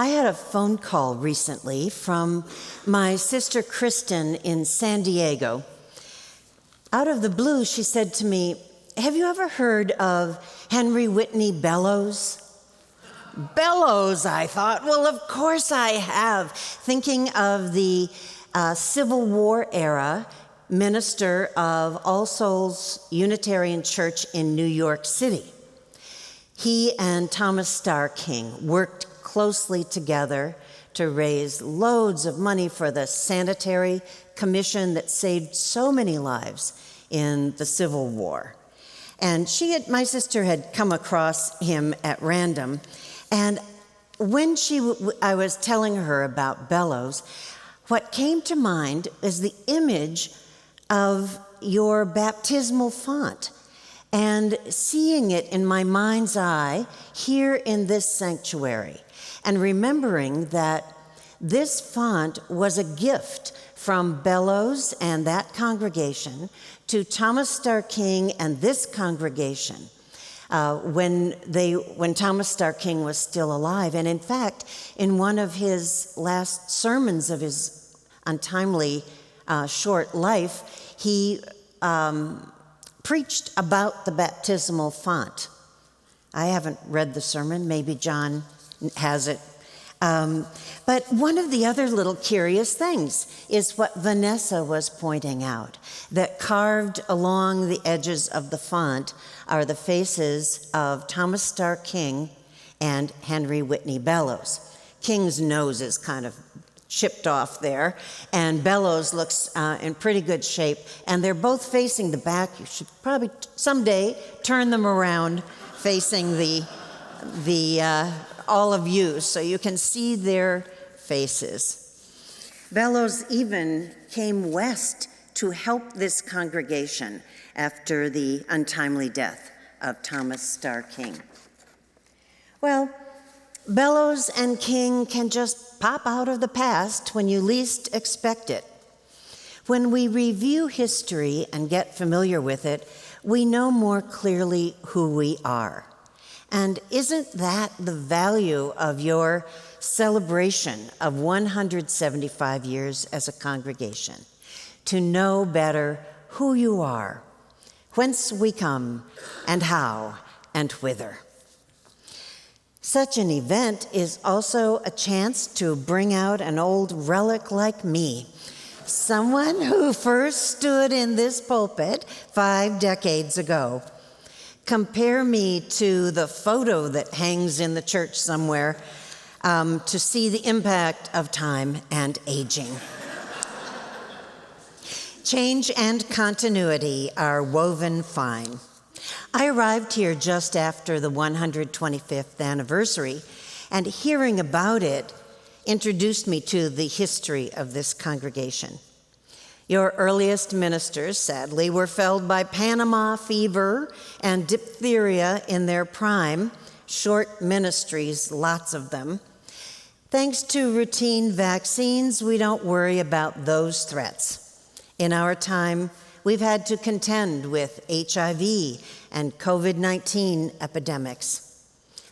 I had a phone call recently from my sister Kristen in San Diego. Out of the blue, she said to me, "Have you ever heard of Henry Whitney Bellows?" Bellows, I thought. Well, of course I have. Thinking of the Civil War era minister of All Souls Unitarian Church in New York City. He and Thomas Starr King worked closely together to raise loads of money for the sanitary commission that saved so many lives in the Civil War. And my sister had come across him at random. And when I was telling her about Bellows, what came to mind is the image of your baptismal font and seeing it in my mind's eye here in this sanctuary and remembering that this font was a gift from Bellows and that congregation to Thomas Starr King and this congregation when Thomas Starr King was still alive. And in fact, in one of his last sermons of his untimely short life, he preached about the baptismal font. I haven't read the sermon, maybe John has it. But one of the other little curious things is what Vanessa was pointing out, that carved along the edges of the font are the faces of Thomas Starr King and Henry Whitney Bellows. King's nose is kind of chipped off there, and Bellows looks in pretty good shape, and they're both facing the back. You should probably someday turn them around facing the all of you so you can see their faces. Bellows even came west to help this congregation after the untimely death of Thomas Starr King. Well, Bellows and King can just pop out of the past when you least expect it. When we review history and get familiar with it, we know more clearly who we are. And isn't that the value of your celebration of 175 years as a congregation? To know better who you are, whence we come, and how, and whither. Such an event is also a chance to bring out an old relic like me, someone who first stood in this pulpit 5 decades ago. Compare me to the photo that hangs in the church somewhere to see the impact of time and aging. Change and continuity are woven fine. I arrived here just after the 125th anniversary, and hearing about it introduced me to the history of this congregation. Your earliest ministers, sadly, were felled by Panama fever and diphtheria in their prime, short ministries, lots of them. Thanks to routine vaccines, we don't worry about those threats. In our time, we've had to contend with HIV and COVID-19 epidemics.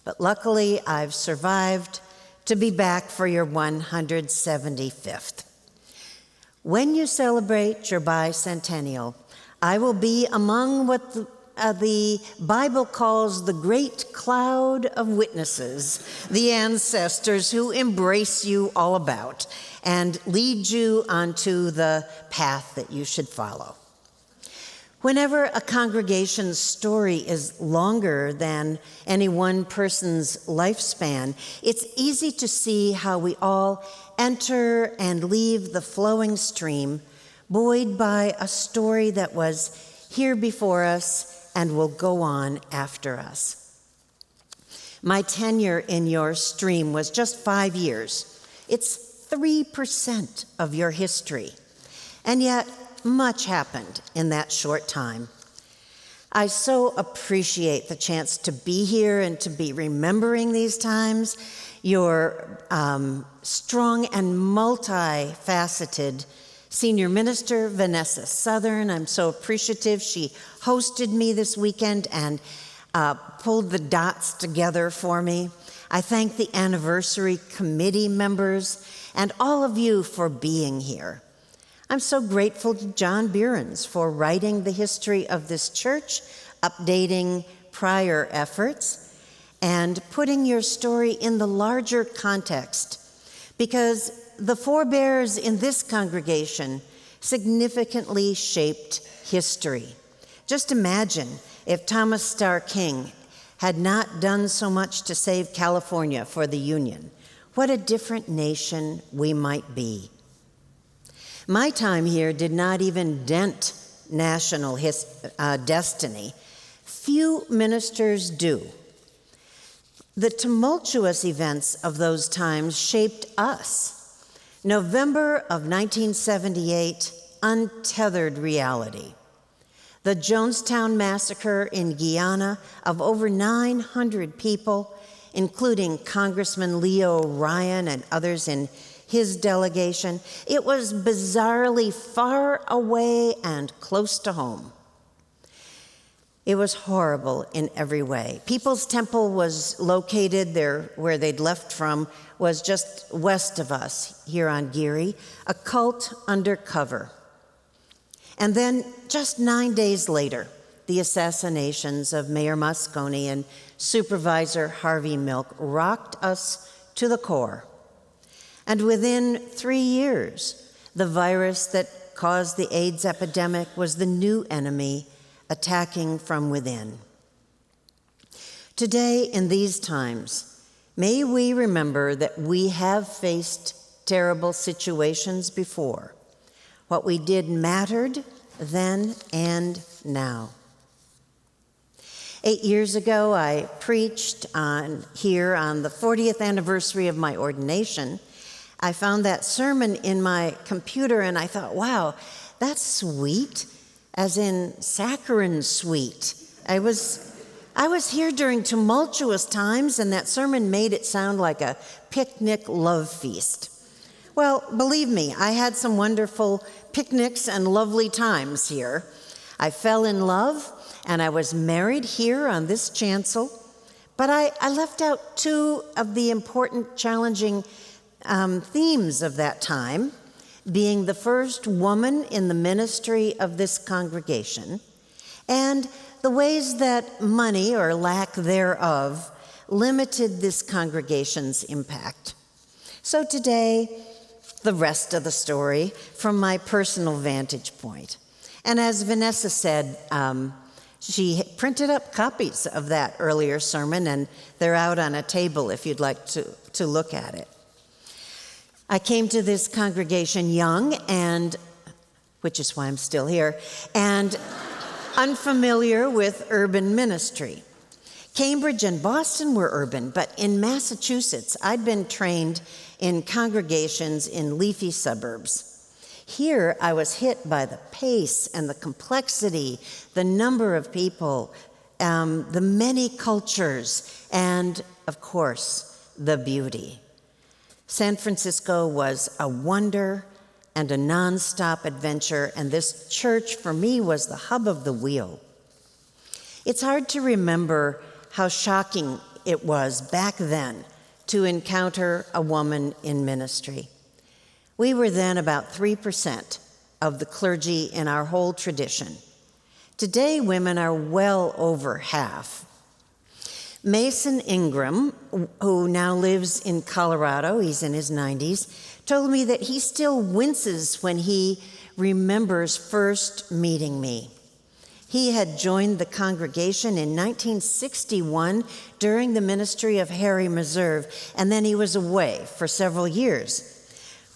But luckily, I've survived to be back for your 175th. When you celebrate your bicentennial, I will be among what the Bible calls the great cloud of witnesses, the ancestors who embrace you all about and lead you onto the path that you should follow. Whenever a congregation's story is longer than any one person's lifespan, it's easy to see how we all enter and leave the flowing stream, buoyed by a story that was here before us and will go on after us. My tenure in your stream was just 5 years. It's 3% of your history, and yet much happened in that short time. I so appreciate the chance to be here and to be remembering these times. Your strong and multifaceted senior minister, Vanessa Southern, I'm so appreciative. She hosted me this weekend and pulled the dots together for me. I thank the anniversary committee members and all of you for being here. I'm so grateful to John Behrens for writing the history of this church, updating prior efforts, and putting your story in the larger context, because the forebears in this congregation significantly shaped history. Just imagine if Thomas Starr King had not done so much to save California for the Union. What a different nation we might be. My time here did not even dent national destiny. Few ministers do. The tumultuous events of those times shaped us. November of 1978, untethered reality. The Jonestown massacre in Guyana of over 900 people, including Congressman Leo Ryan and others in his delegation. It was bizarrely far away and close to home. It was horrible in every way. People's Temple was located there where they'd left from, was just west of us here on Geary, a cult undercover. And then just 9 days later, the assassinations of Mayor Moscone and Supervisor Harvey Milk rocked us to the core. And within 3 years, the virus that caused the AIDS epidemic was the new enemy attacking from within. Today, in these times, may we remember that we have faced terrible situations before. What we did mattered then and now. 8 years ago, I preached here on the 40th anniversary of my ordination. I found that sermon in my computer and I thought, wow, that's sweet, as in saccharine sweet. I was here during tumultuous times and that sermon made it sound like a picnic love feast. Well, believe me, I had some wonderful picnics and lovely times here. I fell in love and I was married here on this chancel, but I left out two of the important, challenging themes of that time, being the first woman in the ministry of this congregation, and the ways that money, or lack thereof, limited this congregation's impact. So today, the rest of the story from my personal vantage point. And as Vanessa said, she printed up copies of that earlier sermon, and they're out on a table if you'd like to look at it. I came to this congregation young, which is why I'm still here, and unfamiliar with urban ministry. Cambridge and Boston were urban, but in Massachusetts, I'd been trained in congregations in leafy suburbs. Here, I was hit by the pace and the complexity, the number of people, the many cultures, and, of course, the beauty. San Francisco was a wonder and a nonstop adventure, and this church, for me, was the hub of the wheel. It's hard to remember how shocking it was back then to encounter a woman in ministry. We were then about 3% of the clergy in our whole tradition. Today, women are well over half. Mason Ingram, who now lives in Colorado, he's in his 90s, told me that he still winces when he remembers first meeting me. He had joined the congregation in 1961 during the ministry of Harry Meserve, and then he was away for several years.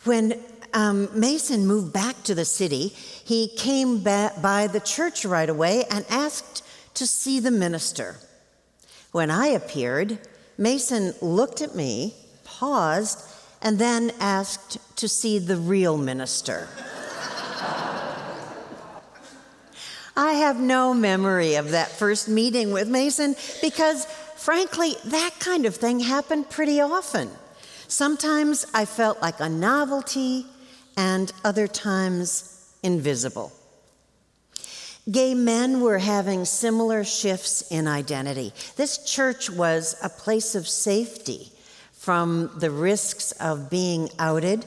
When Mason moved back to the city, he came by the church right away and asked to see the minister. When I appeared, Mason looked at me, paused, and then asked to see the real minister. I have no memory of that first meeting with Mason because, frankly, that kind of thing happened pretty often. Sometimes I felt like a novelty, and other times invisible. Gay men were having similar shifts in identity. This church was a place of safety from the risks of being outed.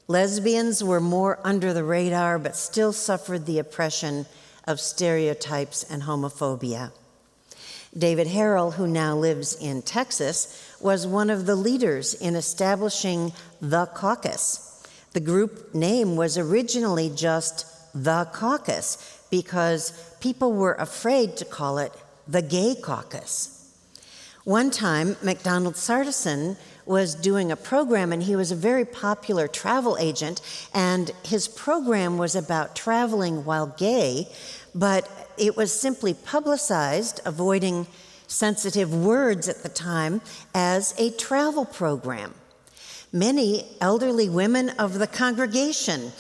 Lesbians were more under the radar, but still suffered the oppression of stereotypes and homophobia. David Harrell, who now lives in Texas, was one of the leaders in establishing the caucus. The group name was originally just the caucus because people were afraid to call it the Gay Caucus. One time, McDonald Sartison was doing a program, and he was a very popular travel agent, and his program was about traveling while gay, but it was simply publicized, avoiding sensitive words at the time, as a travel program. Many elderly women of the congregation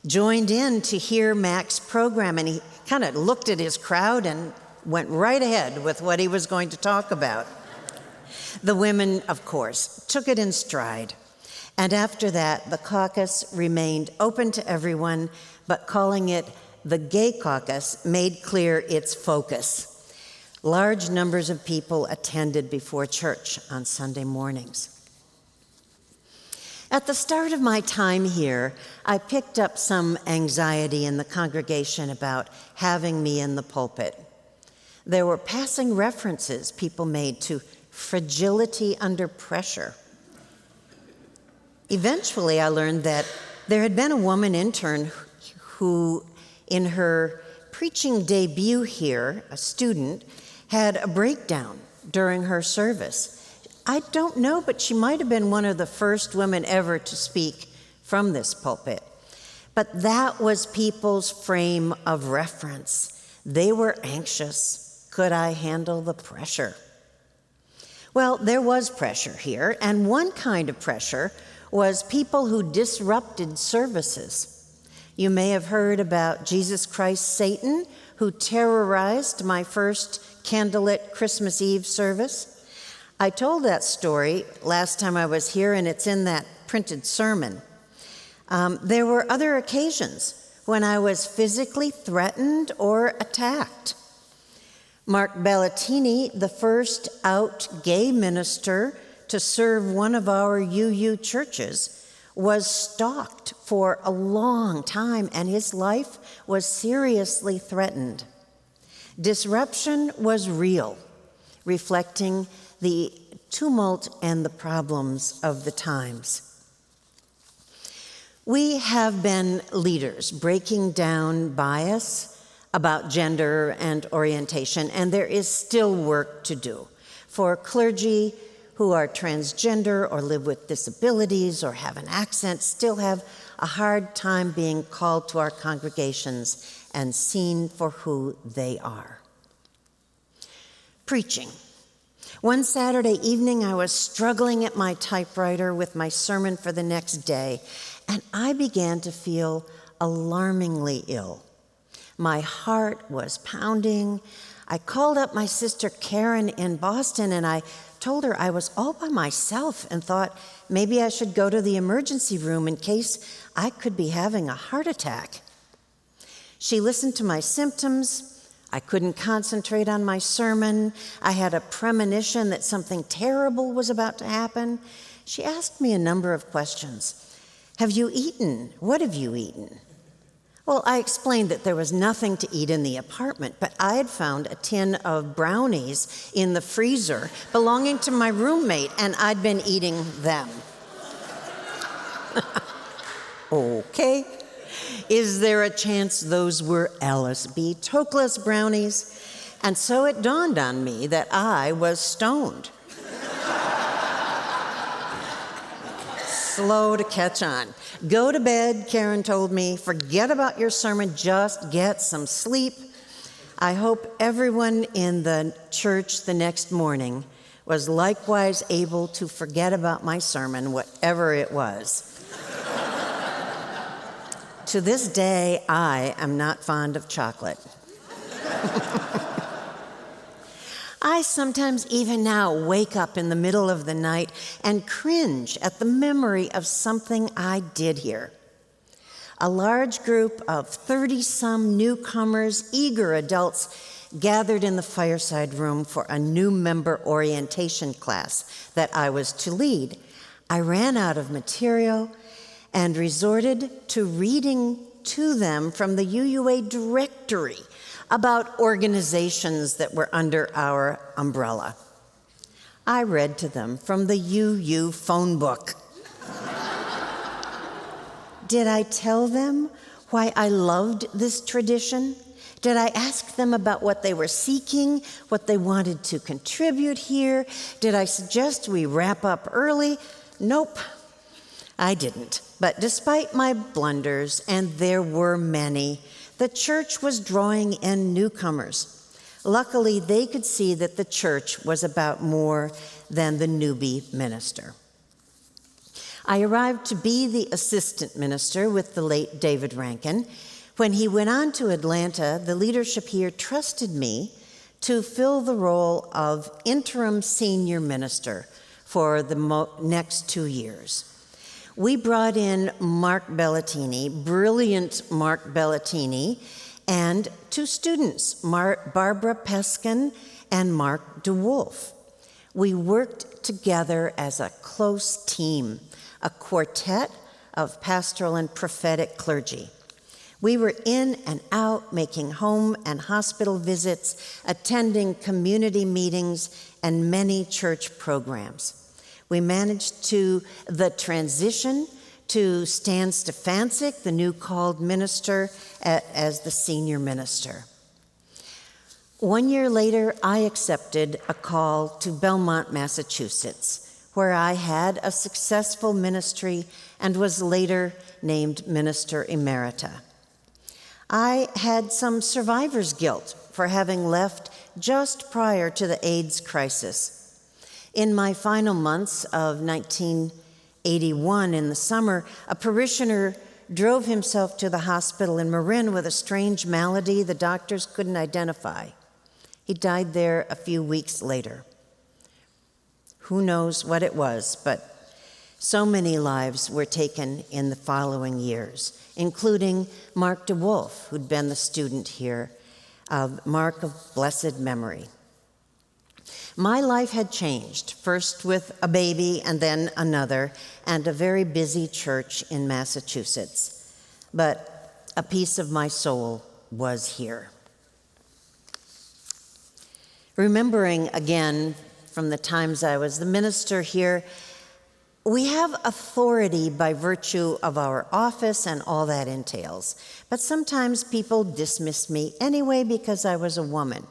joined in to hear Mac's program, and he kind of looked at his crowd and went right ahead with what he was going to talk about. The women, of course, took it in stride. And after that, the caucus remained open to everyone, but calling it the Gay Caucus made clear its focus. Large numbers of people attended before church on Sunday mornings. At the start of my time here, I picked up some anxiety in the congregation about having me in the pulpit. There were passing references people made to fragility under pressure. Eventually, I learned that there had been a woman intern who, in her preaching debut here, a student, had a breakdown during her service. I don't know, but she might have been one of the first women ever to speak from this pulpit. But that was people's frame of reference. They were anxious. Could I handle the pressure? Well, there was pressure here, and one kind of pressure was people who disrupted services. You may have heard about Jesus Christ Satan, who terrorized my first candlelit Christmas Eve service. I told that story last time I was here, and it's in that printed sermon. There were other occasions when I was physically threatened or attacked. Mark Bellatini, the first out gay minister to serve one of our UU churches, was stalked for a long time, and his life was seriously threatened. Disruption was real, reflecting the tumult and the problems of the times. We have been leaders breaking down bias about gender and orientation, and there is still work to do. For clergy who are transgender or live with disabilities or have an accent still have a hard time being called to our congregations and seen for who they are. Preaching. One Saturday evening, I was struggling at my typewriter with my sermon for the next day, and I began to feel alarmingly ill. My heart was pounding. I called up my sister Karen in Boston, and I told her I was all by myself and thought maybe I should go to the emergency room in case I could be having a heart attack. She listened to my symptoms. I couldn't concentrate on my sermon. I had a premonition that something terrible was about to happen. She asked me a number of questions. Have you eaten? What have you eaten? Well, I explained that there was nothing to eat in the apartment, but I had found a tin of brownies in the freezer belonging to my roommate, and I'd been eating them. Okay. Is there a chance those were LSB Tokeless brownies? And so it dawned on me that I was stoned. Slow to catch on. Go to bed, Karen told me. Forget about your sermon, just get some sleep. I hope everyone in the church the next morning was likewise able to forget about my sermon, whatever it was. To this day, I am not fond of chocolate. I sometimes even now wake up in the middle of the night and cringe at the memory of something I did here. A large group of 30-some newcomers, eager adults, gathered in the fireside room for a new member orientation class that I was to lead. I ran out of material and resorted to reading to them from the UUA directory about organizations that were under our umbrella. I read to them from the UU phone book. Did I tell them why I loved this tradition? Did I ask them about what they were seeking, what they wanted to contribute here? Did I suggest we wrap up early? Nope, I didn't. But despite my blunders, and there were many, the church was drawing in newcomers. Luckily, they could see that the church was about more than the newbie minister. I arrived to be the assistant minister with the late David Rankin. When he went on to Atlanta, the leadership here trusted me to fill the role of interim senior minister for the next 2 years. We brought in Mark Bellatini, brilliant Mark Bellatini, and 2 students, Barbara Peskin and Mark DeWolf. We worked together as a close team, a quartet of pastoral and prophetic clergy. We were in and out, making home and hospital visits, attending community meetings, and many church programs. We managed the transition to Stan Stefancic, the new called minister, as the senior minister. 1 year later, I accepted a call to Belmont, Massachusetts, where I had a successful ministry and was later named Minister Emerita. I had some survivor's guilt for having left just prior to the AIDS crisis. In my final months of 1981 in the summer, a parishioner drove himself to the hospital in Marin with a strange malady the doctors couldn't identify. He died there a few weeks later. Who knows what it was, but so many lives were taken in the following years, including Mark DeWolf, who'd been the student here, Mark of blessed memory. My life had changed, first with a baby and then another, and a very busy church in Massachusetts. But a piece of my soul was here. Remembering again from the times I was the minister here, we have authority by virtue of our office and all that entails. But sometimes people dismissed me anyway because I was a woman.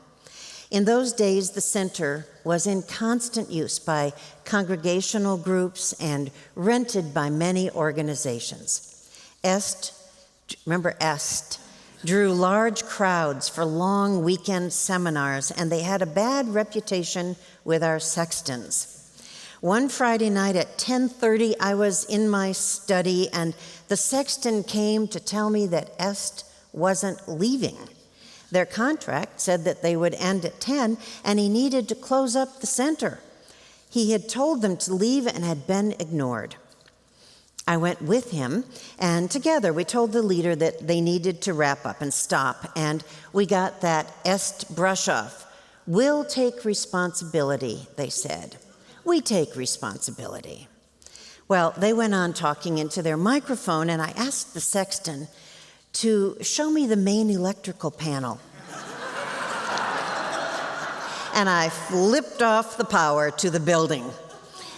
In those days, the center was in constant use by congregational groups and rented by many organizations. Remember Est, drew large crowds for long weekend seminars, and they had a bad reputation with our sextons. One Friday night at 10:30, I was in my study, and the sexton came to tell me that Est wasn't leaving. Their contract said that they would end at 10, and he needed to close up the center. He had told them to leave and had been ignored. I went with him, and together we told the leader that they needed to wrap up and stop, and we got that Est brush off. We'll take responsibility, they said. We take responsibility. Well, they went on talking into their microphone, and I asked the sexton to show me the main electrical panel. And I flipped off the power to the building.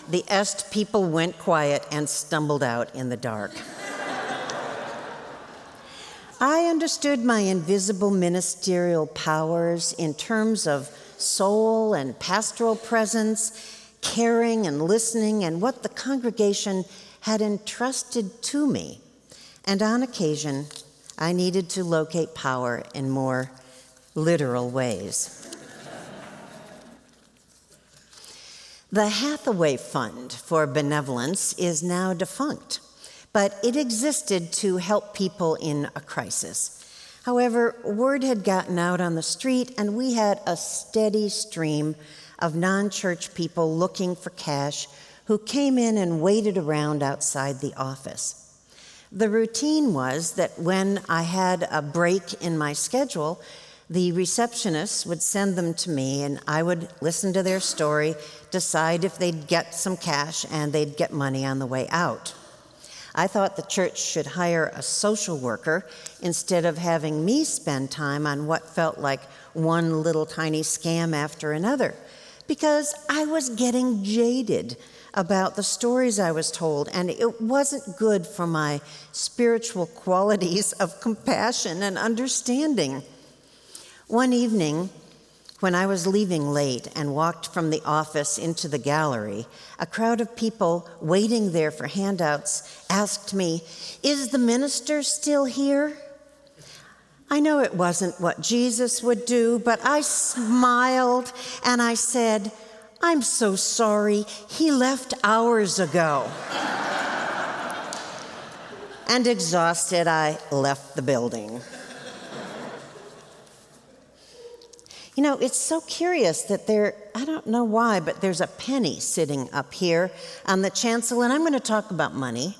The Est people went quiet and stumbled out in the dark. I understood my invisible ministerial powers in terms of soul and pastoral presence, caring and listening, and what the congregation had entrusted to me. And on occasion, I needed to locate power in more literal ways. The Hathaway Fund for Benevolence is now defunct, but it existed to help people in a crisis. However, word had gotten out on the street, and we had a steady stream of non-church people looking for cash who came in and waited around outside the office. The routine was that when I had a break in my schedule, the receptionists would send them to me, and I would listen to their story, decide if they'd get some cash, and they'd get money on the way out. I thought the church should hire a social worker instead of having me spend time on what felt like one little tiny scam after another, because I was getting jaded about the stories I was told, and it wasn't good for my spiritual qualities of compassion and understanding. One evening, when I was leaving late and walked from the office into the gallery, a crowd of people waiting there for handouts asked me, "Is the minister still here?" I know it wasn't what Jesus would do, but I smiled and I said, "I'm so sorry, he left hours ago." And exhausted, I left the building. You know, it's so curious that I don't know why, but there's a penny sitting up here on the chancel, and I'm going to talk about money.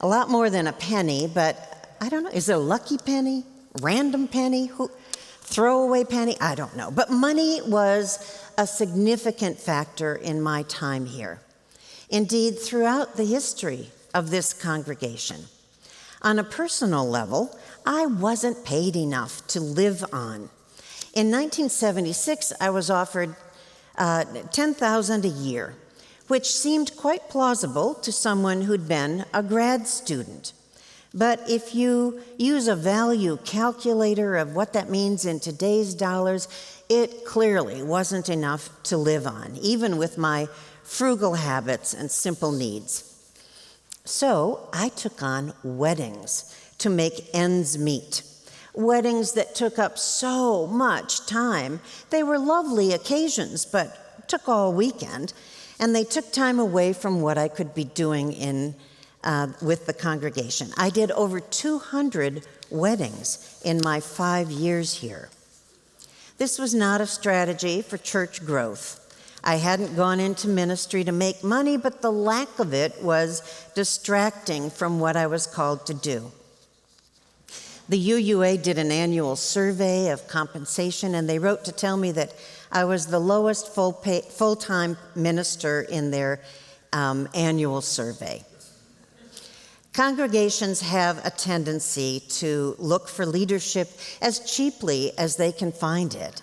A lot more than a penny, but I don't know. Is it a lucky penny? Random penny? Throwaway penny? I don't know. But money was a significant factor in my time here. Indeed, throughout the history of this congregation. On a personal level, I wasn't paid enough to live on. In 1976, I was offered $10,000 a year, which seemed quite plausible to someone who'd been a grad student. But if you use a value calculator of what that means in today's dollars, it clearly wasn't enough to live on, even with my frugal habits and simple needs. So I took on weddings to make ends meet. Weddings that took up so much time. They were lovely occasions, but took all weekend, and they took time away from what I could be doing with the congregation. I did over 200 weddings in my 5 years here. This was not a strategy for church growth. I hadn't gone into ministry to make money, but the lack of it was distracting from what I was called to do. The UUA did an annual survey of compensation, and they wrote to tell me that I was the lowest full-time minister in their annual survey. Congregations have a tendency to look for leadership as cheaply as they can find it.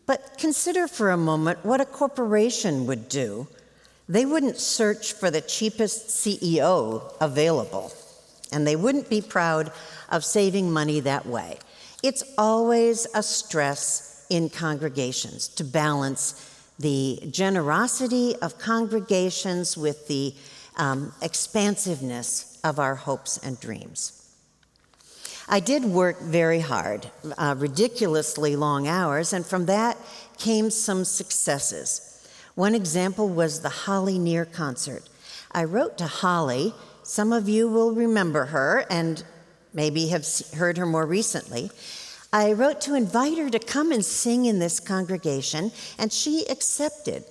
But consider for a moment what a corporation would do. They wouldn't search for the cheapest CEO available, and they wouldn't be proud of saving money that way. It's always a stress in congregations to balance the generosity of congregations with the expansiveness of our hopes and dreams. I did work very hard, ridiculously long hours, and from that came some successes. One example was the Holly Near concert. I wrote to Holly. Some of you will remember her and maybe have heard her more recently. I wrote to invite her to come and sing in this congregation, and she accepted.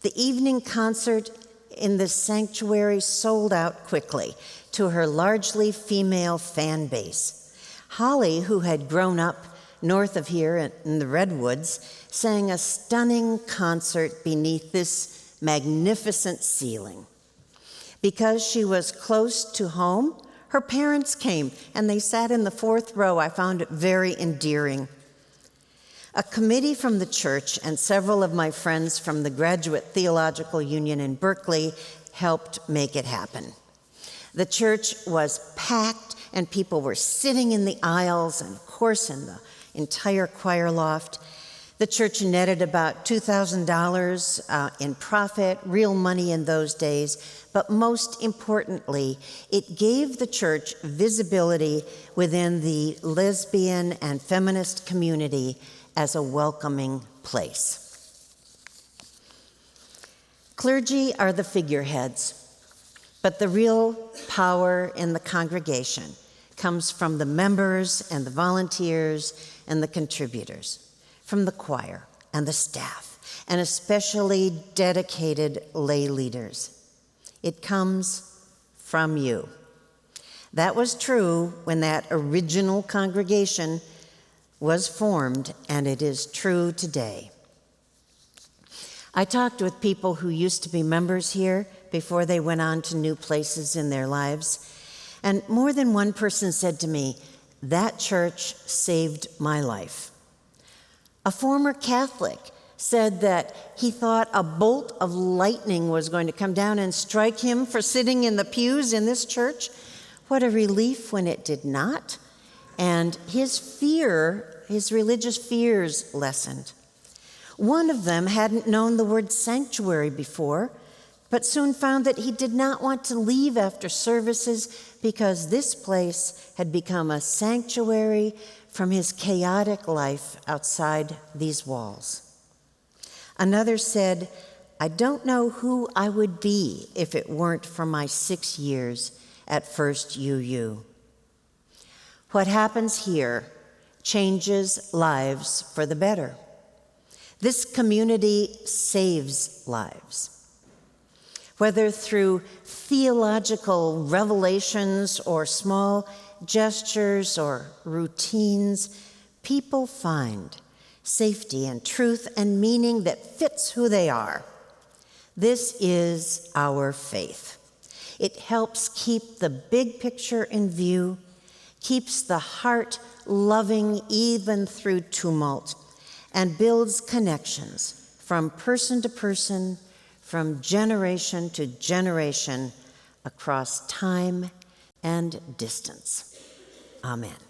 The evening concert in this sanctuary sold out quickly to her largely female fan base. Holly, who had grown up north of here in the Redwoods, sang a stunning concert beneath this magnificent ceiling. Because she was close to home, her parents came, and they sat in the fourth row. I found it very endearing. A committee from the church and several of my friends from the Graduate Theological Union in Berkeley helped make it happen. The church was packed, and people were sitting in the aisles and, of course, in the entire choir loft. The church netted about $2,000 in profit, real money in those days, but most importantly, it gave the church visibility within the lesbian and feminist community as a welcoming place. Clergy are the figureheads, but the real power in the congregation comes from the members and the volunteers and the contributors, from the choir and the staff, and especially dedicated lay leaders. It comes from you. That was true when that original congregation was formed, and it is true today. I talked with people who used to be members here before they went on to new places in their lives, and more than one person said to me, "That church saved my life." A former Catholic said that he thought a bolt of lightning was going to come down and strike him for sitting in the pews in this church. What a relief when it did not. And his religious fears lessened. One of them hadn't known the word sanctuary before, but soon found that he did not want to leave after services because this place had become a sanctuary from his chaotic life outside these walls. Another said, "I don't know who I would be if it weren't for my 6 years at First UU." What happens here changes lives for the better. This community saves lives. Whether through theological revelations or small gestures or routines, people find safety and truth and meaning that fits who they are. This is our faith. It helps keep the big picture in view, keeps the heart loving even through tumult, and builds connections from person to person, from generation to generation, across time and distance. Amen.